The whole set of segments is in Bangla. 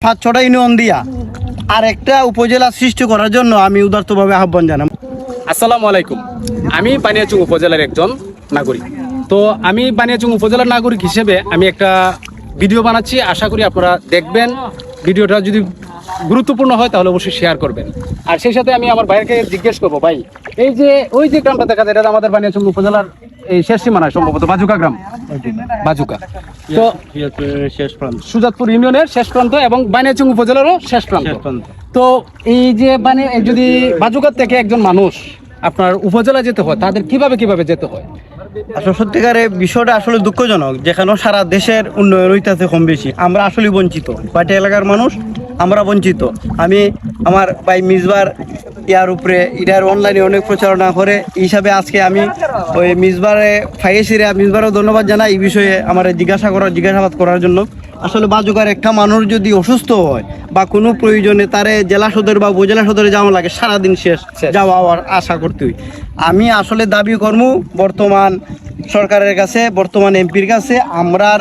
5-6টা ইউনিয়ন দিয়া আর একটা উপজেলা সৃষ্টি করার জন্য আমি উদারতভাবে আহ্বান জানাই। আসসালামু আলাইকুম। আমি বানিয়াচং উপজেলার একজন নাগরিক। তো আমি বানিয়াচং উপজেলার নাগরিক হিসেবে আমি একটা ভিডিও বানাচ্ছি, আশা করি আপনারা দেখবেন। ভিডিওটা যদি গুরুত্বপূর্ণ হয় তাহলে অবশ্যই শেয়ার করবেন। আর সেই সাথে আমি আমার ভাইকে জিজ্ঞেস করবো, ভাই এই যে ওই যে গ্রামটা দেখা যায় এটা আমাদের বানিয়াচং উপজেলার এই শেষ সীমানায়, সম্ভবত বাজুকা গ্রাম, বাজুকা। তো শেষ প্রান্ত সুজাতপুর ইউনিয়নের শেষ প্রান্ত এবং বানিয়াচং উপজেলারও শেষ প্রান্ত। তো এই যে মানে যদি বাজুকার থেকে একজন মানুষ আপনার উপজেলা যেতে হয়, তাদের কিভাবে যেতে হয়? আসলে সত্যিকারে বিষয়টা আসলে দুঃখজনক, যেখানে সারা দেশের উন্নয়ন হইতেছে কম বেশি, আমরা আসলে বঞ্চিত। পার্টি এলাকার মানুষ আমরা বঞ্চিত। আমি আমার ভাই মিসবার ইয়ার উপরে এটার অনলাইনে অনেক প্রচারণা করে হিসাবে আজকে আমি ওই মিসবারও ধন্যবাদ জানাই এই বিষয়ে আমার জিজ্ঞাসাবাদ করার জন্য। আসলে বাজুকার একটা মানুষ যদি অসুস্থ হয় বা কোনো প্রয়োজনে তারে জেলা সদর বা উপজেলা সদরে যাওয়া লাগে, সারাদিন শেষ যাওয়া আশা করতে হয়। আমি আসলে দাবি করব বর্তমান সরকারের কাছে, বর্তমান এমপির কাছে, আমরার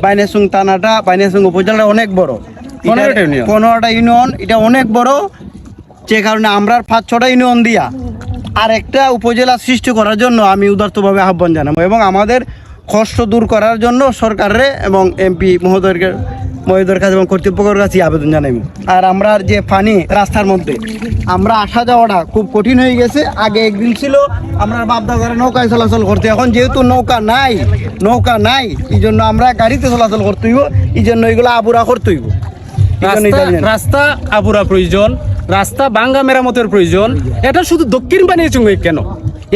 বানিয়াচং থানাটা, বানিয়াচং উপজেলাটা অনেক বড়, 15টা ইউনিয়ন, এটা অনেক বড়। যে কারণে আমরা 5-6টা ইউনিয়ন দিয়া আর একটা উপজেলা সৃষ্টি করার জন্য আমি উদারতভাবে আহ্বান জানাবো এবং আমাদের কষ্ট দূর করার জন্য সরকারের এবং এমপি মহোদয়ের কাছে এবং কর্তৃপক্ষের কাছে আবেদন জানাইব। আর আমরা যে পানি রাস্তার মধ্যে আমরা আসা যাওয়াটা খুব কঠিন হয়ে গেছে। আগে একদিন ছিল আমরা বাপদা করে নৌকায় চলাচল করতে, এখন যেহেতু নৌকা নাই এই জন্য আমরা গাড়িতে চলাচল করতে হইব, এই জন্য এইগুলো আবুরা করতে হইব। রাস্তা আবুরা প্রয়োজন, রাস্তা ভাঙ্গা মেরামতের প্রয়োজন। এটা শুধু দক্ষিণ বানিয়াচং কেন,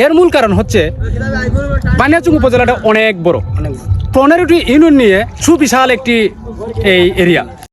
এর মূল কারণ হচ্ছে বানিয়াচং উপজেলাটা অনেক বড়, 15টি ইউনিয়ন নিয়ে সুবিশাল একটি এই এরিয়া।